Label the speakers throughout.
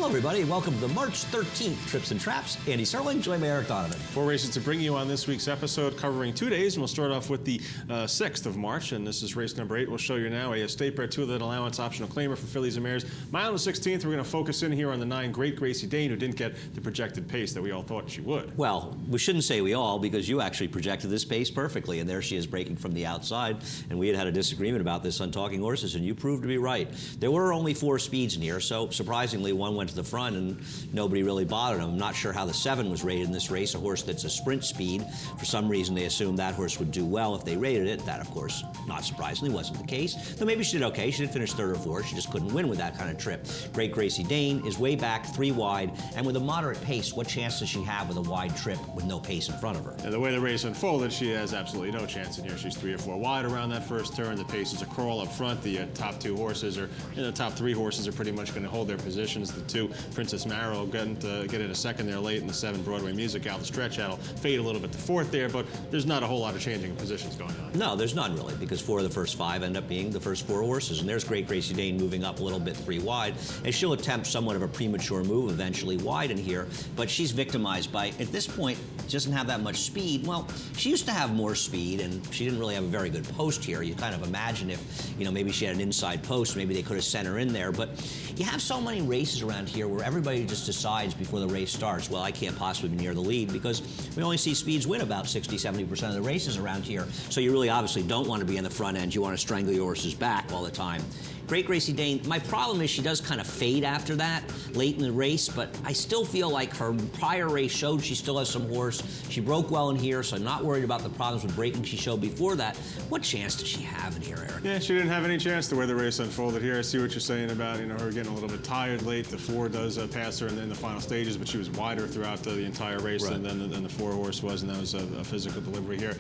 Speaker 1: everybody, and welcome to the March 13th Trips and Traps. Andy Serling, joined by Eric Donovan.
Speaker 2: 4 races to bring you on this week's episode, covering 2 days, and we'll start off with the 6th of March, and this is race number 8. We'll show you now a State Bred 2-Lit Allowance optional claimer for fillies and mares. Mile on the 16th, we're going to focus in here on the 9 Great Gracie Dane, who didn't get the projected pace that we all thought she would.
Speaker 1: Well, we shouldn't say we all, because you actually projected this pace perfectly, and there she is breaking from the outside, and we had a disagreement about this on Talking Horses, and you proved to be right. There were only 4 speeds in here, so surprisingly, one went to the front, and nobody really bothered him. I'm not sure how the 7 was rated in this race, a horse that's a sprint speed. For some reason, they assumed that horse would do well if they rated it. That, of course, not surprisingly, wasn't the case. Though maybe she did okay. She did finish 3rd or 4th. She just couldn't win with that kind of trip. Great Gracie Dane is way back, 3 wide, and with a moderate pace, what chance does she have with a wide trip with no pace in front of her?
Speaker 2: And the way the race unfolded, she has absolutely no chance in here. She's 3 or 4 wide around that first turn. The pace is a crawl up front. The top 2 horses are, the top 3 horses are pretty much going to hold their positions. The 2, Princess Marrow, get in a second there late, and the 7, Broadway Music out the stretch out. Will fade a little bit to 4th there, but there's not a whole lot of changing of positions going on.
Speaker 1: No, there's none really, because 4 of the first 5 end up being the first 4 horses, and there's Great Gracie Dane moving up a little bit 3 wide, and she'll attempt somewhat of a premature move eventually wide in here, but she's victimized by, at this point, doesn't have that much speed. Well, she used to have more speed, and she didn't really have a very good post here. You kind of imagine if, maybe she had an inside post, maybe they could have sent her in there, but you have so many races around here where everybody just decides before the race starts, well, I can't possibly be near the lead, because we only see speeds win about 60-70% of the races around here, so you really obviously don't want to be in the front end. You want to strangle your horses back all the time. Great Gracie Dane, my problem is she does kind of fade after that, late in the race, but I still feel like her prior race showed she still has some horse. She broke well in here, so I'm not worried about the problems with breaking she showed before that. What chance does she have in here, Eric?
Speaker 2: Yeah, she didn't have any chance the way the race unfolded here. I see what you're saying about, her getting a little bit tired late. The 4 does pass her in the final stages, but she was wider throughout the entire race than the 4 horse was, and that was a physical delivery here.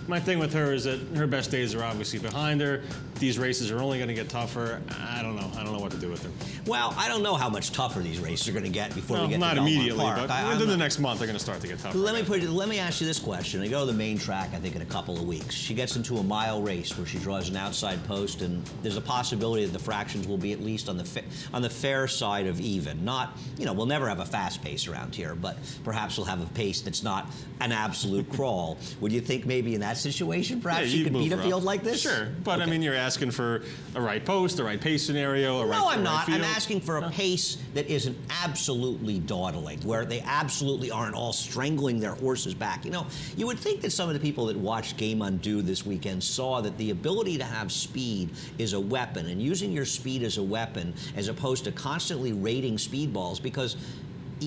Speaker 2: My thing with her is that her best days are obviously behind her. These races are only going to get tougher. I don't know. I don't know what to do with her.
Speaker 1: Well, I don't know how much tougher these races are going to get before we get to
Speaker 2: not
Speaker 1: Belmont
Speaker 2: immediately,
Speaker 1: Park.
Speaker 2: but within the next month, they're going to start to get tougher.
Speaker 1: Let me ask you this question. They go to the main track, I think, in a couple of weeks. She gets into a mile race where she draws an outside post, and there's a possibility that the fractions will be at least on the fair side of even. Not, we'll never have a fast pace around here, but perhaps we'll have a pace that's not an absolute crawl. Would you think maybe in that situation, perhaps she could beat a field like this?
Speaker 2: Sure, but okay. I mean, you're asking for a right post, a right pace scenario,
Speaker 1: No, I'm not. I'm asking for a pace that isn't absolutely dawdling, where they absolutely aren't all strangling their horses back. You would think that some of the people that watched Game Undue this weekend saw that the ability to have speed is a weapon, and using your speed as a weapon as opposed to constantly rating speed balls, because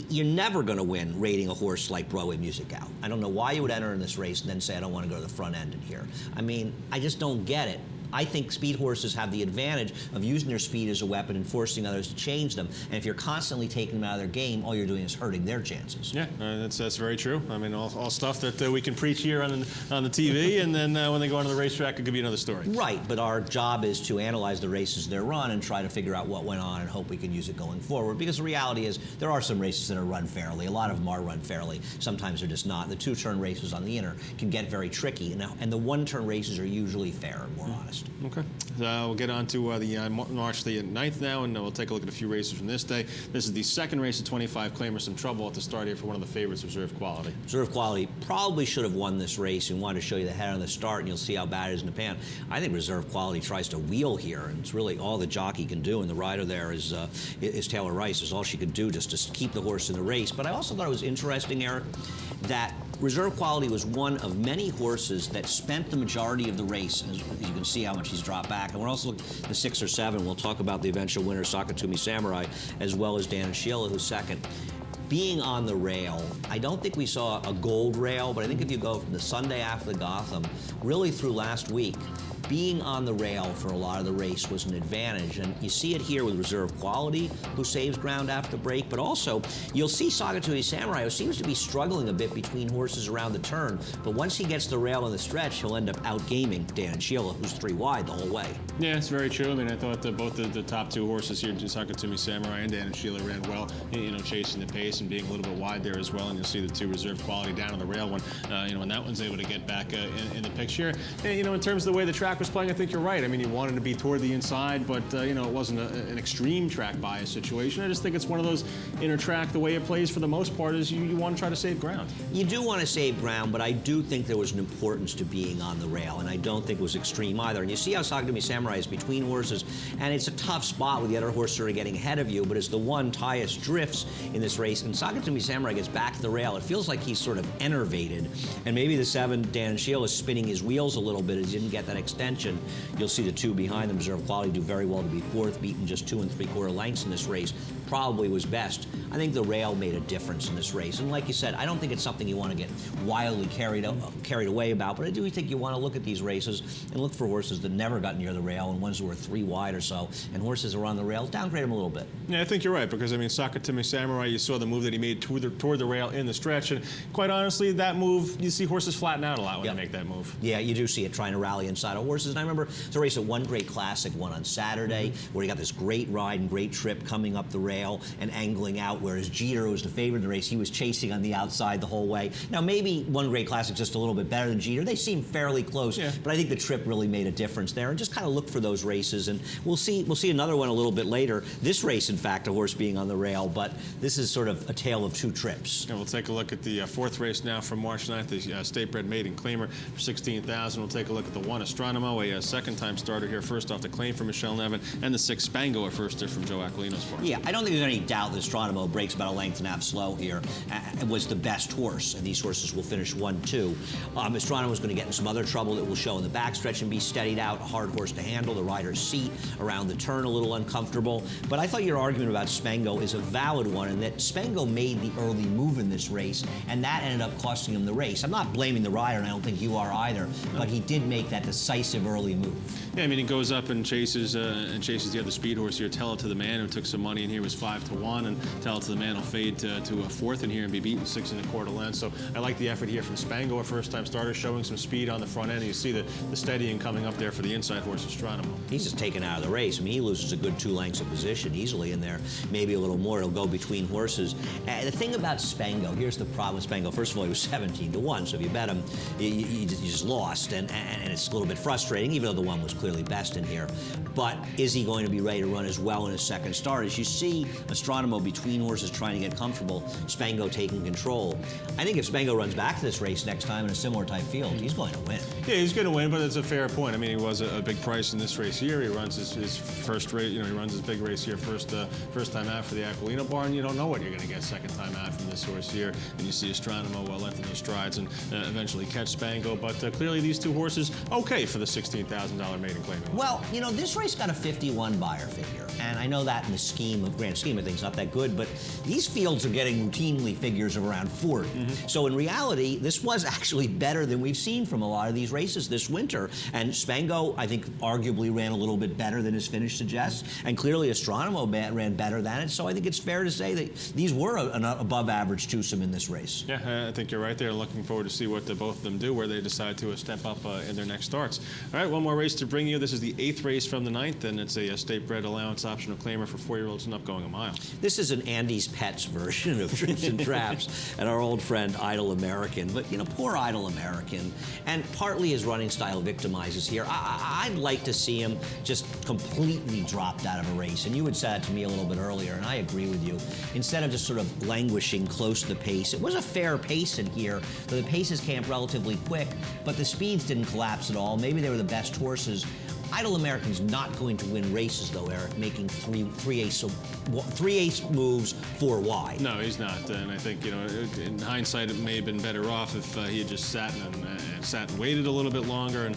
Speaker 1: you're never going to win rating a horse like Broadway Music out. I don't know why you would enter in this race and then say, I don't want to go to the front end in here. I mean, I just don't get it. I think speed horses have the advantage of using their speed as a weapon and forcing others to change them. And if you're constantly taking them out of their game, all you're doing is hurting their chances.
Speaker 2: Yeah, that's very true. I mean, all stuff that we can preach here on the TV, and then when they go onto the racetrack, it could be another story.
Speaker 1: Right, but our job is to analyze the races they're run and try to figure out what went on and hope we can use it going forward. Because the reality is, there are some races that are run fairly. A lot of them are run fairly. Sometimes they're just not. The 2-turn races on the inner can get very tricky, and the 1-turn races are usually fair and more honest.
Speaker 2: Okay. We'll get on to March the 9th now, and we'll take a look at a few races from this day. This is the 2nd race of 25 claimer. Some trouble at the start here for one of the favorites, Reserve Quality.
Speaker 1: Reserve Quality probably should have won this race, and wanted to show you the head on the start, and you'll see how bad it is in the pan. I think Reserve Quality tries to wheel here, and it's really all the jockey can do, and the rider there is Taylor Rice. Is all she could do just to keep the horse in the race. But I also thought it was interesting, Eric, that Reserve Quality was one of many horses that spent the majority of the race. As you can see how much he's dropped back. And we're also looking at the 6 or 7. We'll talk about the eventual winner, Sakatumi Samurai, as well as Dan and Sheila, who's second. Being on the rail, I don't think we saw a gold rail, but I think if you go from the Sunday after the Gotham, really through last week, being on the rail for a lot of the race was an advantage. And you see it here with Reserve Quality, who saves ground after the break, but also you'll see Sakatumi Samurai, who seems to be struggling a bit between horses around the turn, but once he gets the rail in the stretch, he'll end up outgaming Dan and Sheila, who's 3 wide the whole way.
Speaker 2: Yeah, it's very true. I mean, I thought that both the top 2 horses here, Sakatumi Samurai and Dan and Sheila, ran well, chasing the pace and being a little bit wide there as well. And you'll see the 2 Reserve Quality down on the rail when that one's able to get back in the picture. And, in terms of the way the track track was playing, I think you're right. I mean, he wanted to be toward the inside, but you know, it wasn't an extreme track bias situation. I just think it's one of those inner track. The way it plays for the most part is you want to try to save ground.
Speaker 1: You do want to save ground, but I do think there was an importance to being on the rail, and I don't think it was extreme either. And you see how Sakatumi Samurai is between horses, and it's a tough spot with the other horse sort of getting ahead of you, but as the one Tyus drifts in this race, and Sakatumi Samurai gets back to the rail, it feels like he's sort of enervated, and maybe the 7, Dan Shield, is spinning his wheels a little bit as he didn't get that extension. You'll see the 2 behind them, Reserve Quality, do very well to be 4th, beaten just 2 3/4 lengths in this race. Probably was best. I think the rail made a difference in this race, and like you said, I don't think it's something you want to get wildly carried away about, but I do think you want to look at these races and look for horses that never got near the rail and ones who were 3 wide or so, and horses that are on the rail, downgrade them a little bit.
Speaker 2: Yeah, I think you're right, because I mean, Sakatumi Samurai, you saw the move that he made toward the rail in the stretch, and quite honestly, that move, you see horses flatten out a lot when they make that move.
Speaker 1: Yeah, you do see it trying to rally inside of horses, and I remember the race at One Great Classic, one on Saturday, where he got this great ride and great trip coming up the rail and angling out, whereas Jeter was the favorite in the race. He was chasing on the outside the whole way. Now, maybe One Great Classic just a little bit better than Jeter. They seem fairly close, but I think the trip really made a difference there, and just kind of look for those races, and we'll see another one a little bit later. This race, in fact, a horse being on the rail, but this is sort of a tale of 2 trips.
Speaker 2: And we'll take a look at the 4th race now from March 9th, the State-Bred Maiden Claimer for $16,000. We'll take a look at the 1 Astronomo, a second-time starter here, first off the claim from Michelle Nevin, and the 6 Spango, a firster from Joe Aquilino's farm.
Speaker 1: Yeah, I don't think there's any doubt that Astronomo breaks about a length and a half slow here. It was the best horse, and these horses will finish 1-2. Astronomo's going to get in some other trouble that will show in the backstretch and be steadied out. A hard horse to handle. The rider's seat around the turn a little uncomfortable. But I thought your argument about Spango is a valid one, and that Spango made the early move in this race, and that ended up costing him the race. I'm not blaming the rider, and I don't think you are either, but he did make that decisive early move.
Speaker 2: Yeah, I mean, he goes up and chases the other speed horse here. Tell It to the Man, who took some money in here, was 5-1, and Tell It to the Man will fade to a 4th in here and be beaten 6 1/4 lengths. So I like the effort here from Spango, a first-time starter, showing some speed on the front end. You see the steadying coming up there for the inside horse, Astronomo.
Speaker 1: He's just taken out of the race. I mean, he loses a good 2 lengths of position easily in there, maybe a little more. It'll go between horses. The thing about Spango, here's the problem with Spango. First of all, he was 17-1, so if you bet him, you just lost, and it's a little bit frustrating, even though the 1 was clearly best in here. But is he going to be ready to run as well in his second start? As you see Astronomo between horses trying to get comfortable, Spango taking control. I think if Spango runs back to this race next time in a similar type field, he's going to win.
Speaker 2: Yeah, he's going to win, but it's a fair point. I mean, he was a big price in this race here. He runs his first race, he runs his big race here first time out for the Aquilino barn. You don't know what you're going to get second time out from this horse here. And you see Astronomo lengthen those strides and eventually catch Spango. But clearly these 2 horses, okay for the $16,000 maiden claim.
Speaker 1: Well, this race got a 51 buyer figure. And I know that in the grand scheme of things, not that good, but these fields are getting routinely figures of around 40. So in reality, this was actually better than we've seen from a lot of these races this winter. And Spango, I think, arguably ran a little bit better than his finish suggests. And clearly Astronomo ran better than it. So I think it's fair to say that these were an above-average twosome in this race.
Speaker 2: Yeah, I think you're right there. Looking forward to see what both of them do, where they decide to step up in their next starts. All right, one more race to bring you. This is the 8th race from the 9th, and it's a state-bred allowance optional claimer for 4-year-olds and up, going a mile.
Speaker 1: This is an Andy's Pets version of Trips and Traps and our old friend Idle American. But, poor Idle American. And partly his running style victimizes here. I'd like to see him just completely dropped out of a race. And you had said that to me a little bit earlier, and I agree with you. Instead of just sort of languishing close to the pace, it was a fair pace in here. So the paces came up relatively quick, but the speeds didn't collapse at all. Maybe they were the best horses. Idle American's not going to win races, though, Eric, making three ace moves 4 wide.
Speaker 2: No, he's not. And I think, in hindsight, it may have been better off if he had just sat and waited a little bit longer and,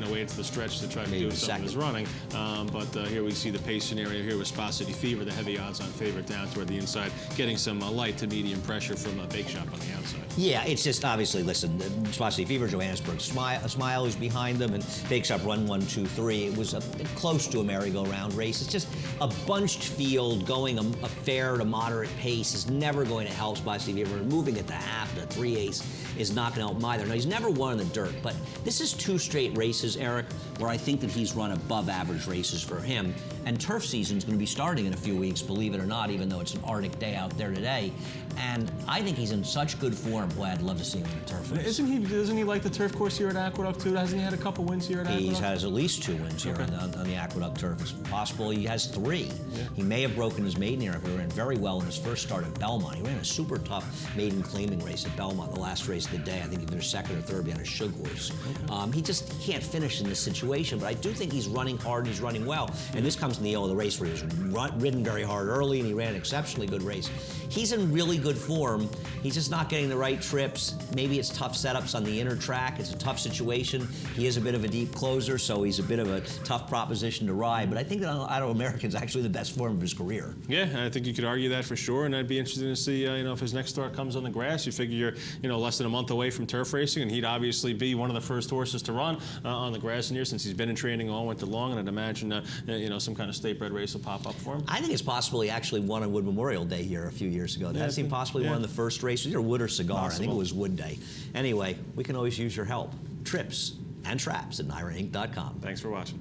Speaker 2: waited to the stretch to try to do some of his running. But here we see the pace scenario here with Spa City Fever, the heavy odds-on favorite down toward the inside, getting some light to medium pressure from a Bake Shop on the outside.
Speaker 1: Yeah, it's just obviously, listen, Spa City Fever, Johannesburg Smile is behind them, and Bake Shop run 1, 2, 3. It was close to a merry-go-round race. It's just a bunched field going a fair to moderate pace is never going to help Spa City Fever. Moving at the half to 3 ace is not going to help him either. Now, he's never won in the dirt, but this is 2 straight races, Eric, where I think that he's run above average races for him. And turf season's going to be starting in a few weeks, believe it or not, even though it's an Arctic day out there today. And I think he's in such good form. Boy, I'd love to see him in a turf race.
Speaker 2: Doesn't he like the turf course here at Aqueduct too? Hasn't he had a couple wins here at Aqueduct?
Speaker 1: He has at least 2 wins here on the Aqueduct turf. It's possible he has 3. Yeah. He may have broken his maiden era, but he ran very well in his first start at Belmont. He ran a super tough maiden claiming race at Belmont, the last race of the day. I think either second or third behind a Shug horse. He just can't finish in this situation, but I do think he's running hard and he's running well. And this comes in the yellow of the race where he was ridden very hard early and he ran an exceptionally good race. He's in really good form. He's just not getting the right trips. Maybe it's tough setups on the inner track. It's a tough situation. He is a bit of a deep closer, so he's a bit of a tough proposition to ride. But I think that out of American's actually the best form of his career.
Speaker 2: Yeah, I think you could argue that for sure. And I'd be interested to see, if his next start comes on the grass. You figure you're, less than a month away from turf racing, and he'd obviously be one of the first horses to run on the grass in here since he's been in training all winter long. And I'd imagine, some kind of state bred race will pop up for him.
Speaker 1: I think it's possible he actually won on Wood Memorial Day here a few years ago. That seemed possibly one of the first races, either Wood or Cigar. Possible. I think it was Wood Day. Anyway, we can always use your help. Trips and traps at NYRAInc.com.
Speaker 2: Thanks for watching.